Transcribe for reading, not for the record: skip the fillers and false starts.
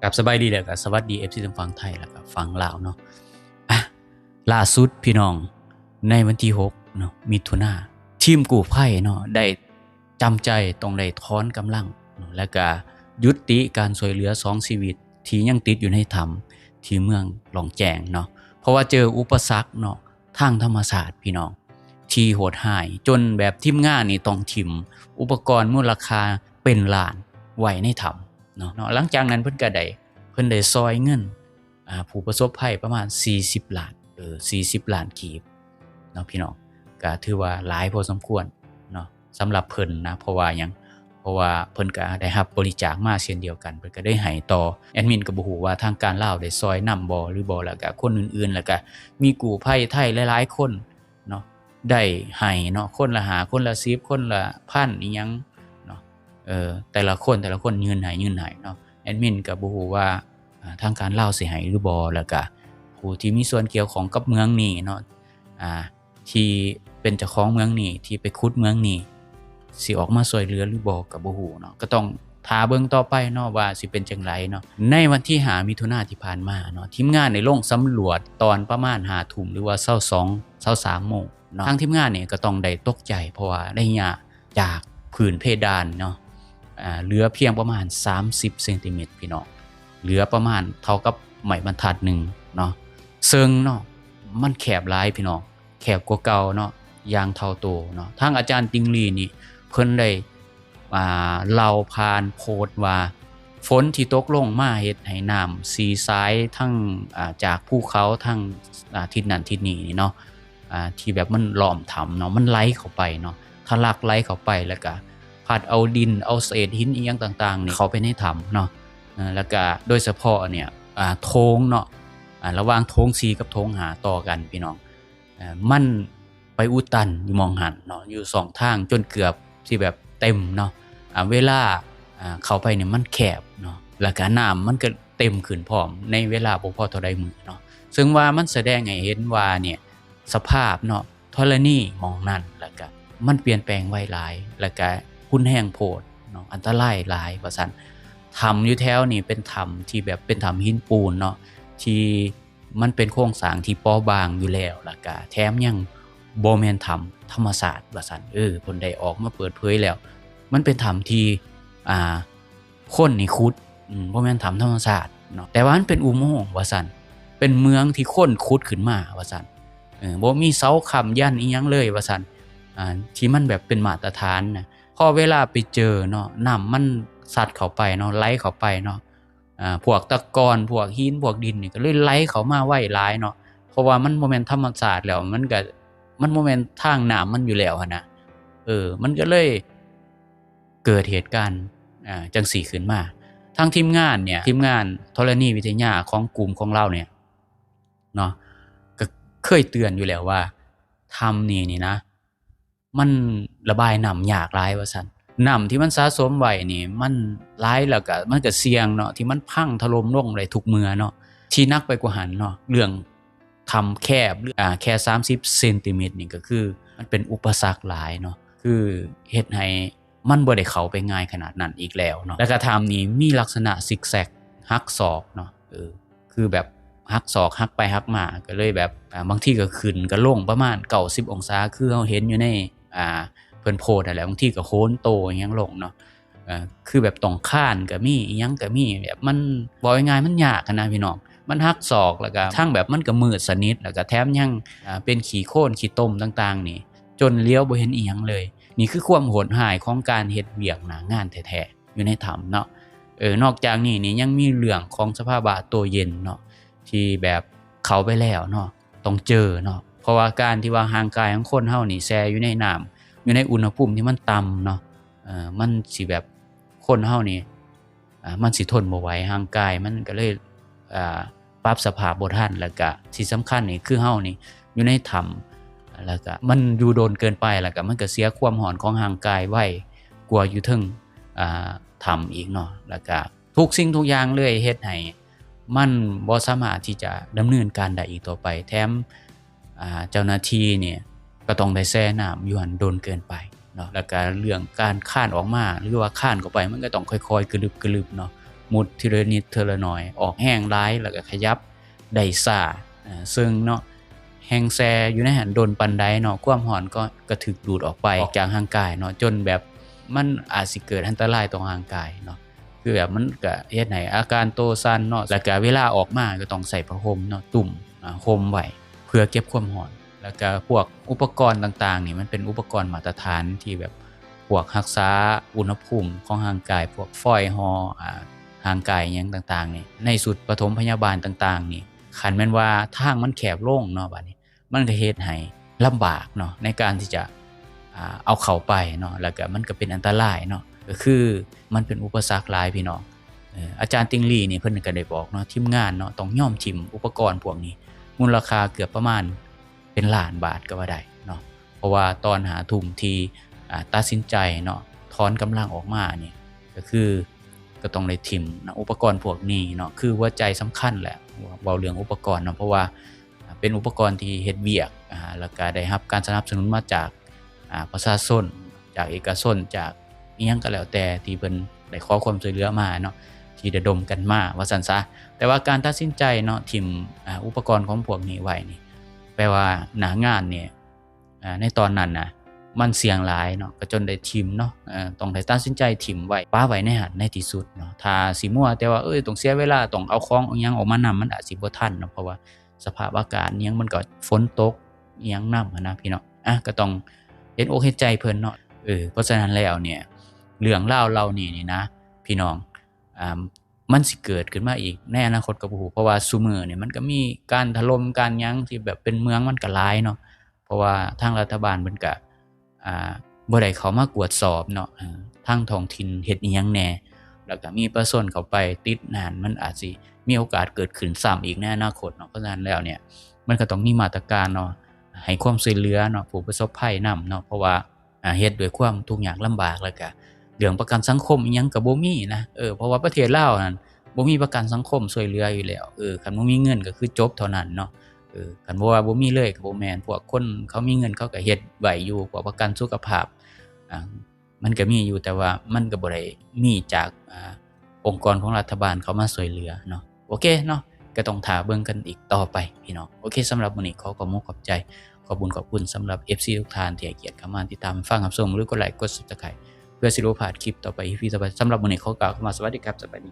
กับสบายดีแล้วก็สวัสดี FC ทางฝั่งไทยแล้วก็ฝั่งลาวเนาะอ่ะล่าสุดพี่น้องในวันที่6เนาะมิถุนาทีมกู้ภัยเนาะได้จำใจต้องได้ถอนกำลังเนาะแล้วก็ยุติการช่วยเหลือ2ชีวิตที่ยังติดอยู่ในถ้ำที่เมืองหลองแจงเนาะเพราะว่าเจออุปสรรคเนาะทางธรรมศาสตร์พี่น้องที่โหดร้ายจนแบบทีมงานนี่ต้องถิ่มอุปกรณ์มูลค่าเป็นล้านไว้ในถ้ำเนาะหลังจากนั้นเพิ่นได้ซอยเงินผู้ประสบภัยประมาณ40ล้าน40ล้านกีบเนาะพี่น้องก็ถือว่าหลายพอสมควรเนาะสำหรับเพิ่นนะเพราะว่าเพิ่นก็ได้รับบริจาคมาเช่นเดียวกันเพิ่นก็ได้ให้ต่อแอดมินก็บ่ฮู้ว่าทางการลาวได้ซอยนำบ่หรือบ่แล้วก็คนอื่นๆแล้วก็มีกู้ภัยไทยหลายๆคนเนาะได้ให้เนาะคนละ5คนละ10คนละพันอิหยังเนาะแต่ละคนยื่นให้เนาะแอดมินก็บ่ฮู้ว่าทางการลาวสิให้หรือบ่แล้วก็ผู้ที่มีส่วนเกี่ยวข้องกับเมืองนี้เนาะที่เป็นเจ้าของเมืองนี้ที่ไปขุดเมืองนี้สิออกมาช่วยเหลือหรือบ่ก็บ่ฮู้เนาะก็ต้องท่าเบิ่งต่อไปเนาะว่าสิเป็นจั่งใดเนาะในวันที่5มิถุนายนที่ผ่านมาเนาะทีมงานได้ลงสำรวจตอนประมาณ 5 ทุ่มหรือว่า22-23 โมงเนาะทางทีมงานนี่ก็ต้องได้ตกใจเพราะว่าได้หญ้าจากพื้นเพดานเนาะเหลือเพียงประมาณ30เซนติเมตรพี่น้องเหลือประมาณเท่ากับไม้บรรทัดหนึ่งเนาะซึ่งเนาะมันแคบหลายพี่น้องแคบกว่าเก่าเนาะอย่างเท่าโตเนาะทางอาจารย์ติงลีนี่เพิ่นได้เล่าผ่านโพสต์ว่าฝนที่ตกลงมาเฮ็ดให้น้ำซีซายทั้งจากภูเขาทั้งทิศนั้นทิศนี้นี่เนาะที่แบบมันล้อมถ้ำเนาะมันไหลเข้าไปเนาะทะลักไหลเข้าไปแล้วก็พัดเอาดินเอาเศษหินอีหยังต่างๆนี่เข้าไปในถ้ำเนาะแล้วก็โดยเฉพาะเนี่ยโถงเนาะระหว่างโถง4กับโถง5ต่อกันพี่น้องมันไปอุดตันอยู่หม้องหั้นเนาะอยู่2ทางจนเกือบสิแบบเต็มเนาะเวลาเข้าไปเนี่ยมันแคบเนาะแล้วก็น้ำมันก็เต็มขึ้นพร้อมในเวลาบ่พอเท่าใดมื้อเนาะซึ่งว่ามันแสดงให้เห็นว่าเนี่ยสภาพเนาะธรณีหม้องนั้นแล้วก็มันเปลี่ยนแปลงไวหลายแล้วก็รุนแรงโพดเนาะอันตรายหลายว่าซั่นถ้ำอยู่แถวนี่เป็นถ้ำที่แบบเป็นถ้ำหินปูนเนาะที่มันเป็นโครงสร้างที่เปราะบางอยู่แล้วแล้วก็แถมยังบ่แม่นถ้ำธรรมศาสตร์ว่าซั่นเพิ่นได้ออกมาเปิดเผยแล้วมันเป็นถ้ำที่คนนี่ขุดบ่แม่นถ้ำธรรมศาสตร์เนาะแต่ว่ามันเป็นอุโมงค์ว่าซั่นเป็นเมืองที่คนขุดขึ้นมาว่าซั่นบ่มีเสาค้ำยันอิหยังเลยว่าซั่นที่มันแบบเป็นมาตรฐานน่ะพอเวลาไปเจอเนาะน้ำมันซัดเข้าไปเนาะไหลเข้าไปเนาะพวกตะกอนพวกหินพวกดินนี่ก็เลยไหลเข้ามาไวหลายเนาะเพราะว่ามันบ่แม่นธรรมศาสตร์แล้วมันบ่แม่นทางน้ำมันอยู่แล้วหั้นน่ะมันก็เลยเกิดเหตุการณ์จังซี่ขึ้นมาทางทีมงานธรณีวิทยาของกลุ่มของเราเนี่ยเนาะก็เคยเตือนอยู่แล้วว่าถ้ำนี่นะมันระบายน้ำยากหลายว่าซั่นน้ำที่มันสะสมไว้นี่มันหลายแล้วก็มันก็เสี่ยงเนาะที่มันพังถล่มลงได้ทุกเมื่อเนาะที่หนักไปกว่าหั้นเนาะเรื่องถ้ำแคบหรือแค่30เซนติเมตรนี่ก็คือมันเป็นอุปสรรคหลายเนาะคือเฮ็ดให้มันบ่ได้เข้าไปง่ายขนาดนั้นอีกแล้วเนาะแล้วก็ถ้ำนี้มีลักษณะซิกแซกหักศอกเนาะคือแบบหักศอกหักไปหักมาก็เลยแบบบางทีก็ขึ้นก็ลงประมาณ90องศาคือเราเห็นอยู่ในเพิ่นโพสต์นั่นแหละบางทีก็โค้นโตอิหยังลงเนาะคือแบบต้องคร้านก็มีอิหยังก็มีแบบมันบอกง่ายๆมันยากนะพี่น้องมันหักศอกแล้วก็ทั้งแบบมันก็มืดสนิทแล้วก็แถมยังเป็นขี้โคลนขี้ตมต่างๆนี่จนเลี้ยวบ่เห็นอิหยังเลยนี่คือความโหดร้ายของการเฮ็ดเวียกหน้างานแท้ๆอยู่ในถ้ำเนาะนอกจากนี้นี่ยังมีเรื่องของสภาวะตัวเย็นเนาะที่แบบเข้าไปแล้วเนาะต้องเจอเนาะเพราะว่าการที่ว่าร่างกายของคนเฮานี่แช่อยู่ในน้ำอยู่ในอุณหภูมิที่มันต่ำเนาะมันสิแบบคนเฮานี่มันสิทนบ่ไหวร่างกายมันก็เลยปรับสภาพบ่ทันแล้วก็ที่สำคัญนี่คือเฮานี่อยู่ในถ้ำแล้วก็มันอยู่โดนเกินไปแล้วก็มันก็เสียความร้อนของร่างกายไวกว่าอยู่เทิงถ้ำอีกเนาะแล้วก็ทุกสิ่งทุกอย่างเลยเฮ็ดให้มันบ่สามารถที่จะดำเนินการได้อีกต่อไปแถมเจ้าหน้าที่เนี่ยก็ต้องได้แช่น้ำอยู่หั่นโดนเกินไปเนาะแล้วก็เรื่องการคร้านออกมาหรือว่าคร้านเข้าไปมันก็ต้องค่อยๆกระลึบๆเนาะ มุดทีละนิดทีละหน่อยออกแห้งร้ายแล้วก็ขยับได้ซ่าซึ่งเนาะแห้งแซอยู่ในหันโดนปันใดเนาะความร้อนก็ถูกดูดออกไปออกจากร่างกายเนาะจนแบบมันอาจสิเกิดอันตรายต่อร่างกายเนาะคือแบบมันก็เฮ็ดให้อาการโตสั่นเนาะแล้วก็เวลาออกมาก็ต้องใส่ผ้าห่มเนาะตุ่มห่มไว้เพื่อเก็บความร้อนแล้วก็พวกอุปกรณ์ต่างๆนี่มันเป็นอุปกรณ์มาตรฐานที่แบบพวกรักษาอุณหภูมิของร่างกายพวกฟอยล์ห่อร่างกายหยังต่างๆนี่ในสุดปฐมพยาบาลต่างๆนี่คันแม่นว่าทางมันแคบลงเนาะบัดนี้มันก็เฮ็ดให้ลำบากเนาะในการที่จะเอาเข้าไปเนาะแล้วก็มันก็เป็นอันตรายเนาะก็คือมันเป็นอุปสรรคหลายพี่น้องอาจารย์ติงลี่นี่เพิ่นก็ได้บอกเนาะทีมงานเนาะต้องยอมทิ่มอุปกรณ์พวกนี้มูลค่าเกือบประมาณเป็นล้านบาทก็ว่าได้เนาะเพราะว่าตอนหาทุ่มที่ตัดสินใจเนาะถอนกำลังออกมานี่ก็คือก็ต้องได้ทิ่มนะอุปกรณ์พวกนี้เนาะคือหัวใจสำคัญแหละเว้าเรื่องอุปกรณ์เนาะเพราะว่าเป็นอุปกรณ์ที่เฮ็ดเวียกแล้วก็ได้รับการสนับสนุนมาจากประชาชนจากเอกชนจากอีหยังก็แล้วแต่ที่เพิ่นได้ขอความช่วยเหลือมาเนาะที่ระดมกันมาว่าซั่นซะแต่ว่าการตัดสินใจเนาะทิ่มอุปกรณ์ของพวกนี้ไว้นี่แปลว่าหน้างานเนี่ยในตอนนั้นน่ะมันเสี่ยงหลายเนาะก็จนได้ทิ่มเนาะต้องได้ตัดสินใจทิ่มไว้ป้าไว้ในหั้นในที่สุดเนาะถ้าสิมัวแต่ว่าต้องเสียเวลาต้องเอาของเอาหยังออกมานำมันอาจสิบ่ทันเนาะเพราะว่าสภาพอากาศอิหยังมันก็ฝนตกอิหยังนำหั้นนะพี่น้องก็ต้องเห็นอกเห็นใจเพิ่นเนาะเพราะฉะนั้นแล้วเนี่ยเรื่องราวเหล่านี้นี่นะพี่น้องมันสิเกิดขึ้นมาอีกในอนาคตก็บ่ฮู้เพราะว่าซุมื้อนี่มันก็มีการถล่มการหยังที่แบบเป็นเมืองมันก็หลายเนาะเพราะว่าทางรัฐบาลเพิ่นก็บ่ได้เข้ามากวดสอบเนาะทางท้องถิ่นเฮ็ดอิหยังแหน่แล้วก็มีประชาชนเข้าไปติดนั่นมันอาจสิมีโอกาสเกิดขึ้นซ้ำอีกในอนาคตเนาะเพราะฉะนั้นแล้วเนี่ยมันก็ต้องมีมาตรการเนาะให้ความช่วยเหลือเนาะผู้ประสบภัยนำเนาะเพราะว่าเฮ็ดด้วยความทุกข์ยากลำบากแล้วก็เรื่องประกันสังคมอิหยังก็บ่มีนะเพราะว่าประเทศลาวนั่นบ่มีประกันสังคมช่วยเหลืออยู่แล้วคันบ่มีเงินก็คือจบเท่านั้นเนาะคันบ่ว่าบ่มีเลยก็บ่แม่นพวกคนเขามีเงินเขาก็เฮ็ดไว้อยู่พวกประกันสุขภาพมันก็มีอยู่แต่ว่ามันก็บ่ได้มีจากองค์กรของรัฐบาลเขามาช่วยเหลือเนาะโอเคเนาะก็ต้องท่าเบิ่งกันอีกต่อไปพี่น้องโอเคสำหรับมื้อนี้ขอบคุณขอบใจขอบคุณสำหรับ FC ทุกท่านที่ให้เกียรติเข้ามาติดตามฟังรับชมหรือกดไลค์กด Subscribe เพื่อสิบ่พลาดคลิปต่อไปที่ต่อไปสำหรับมื้อนี้ขอกล่าวคำว่าสวัสดีครับสวัสดี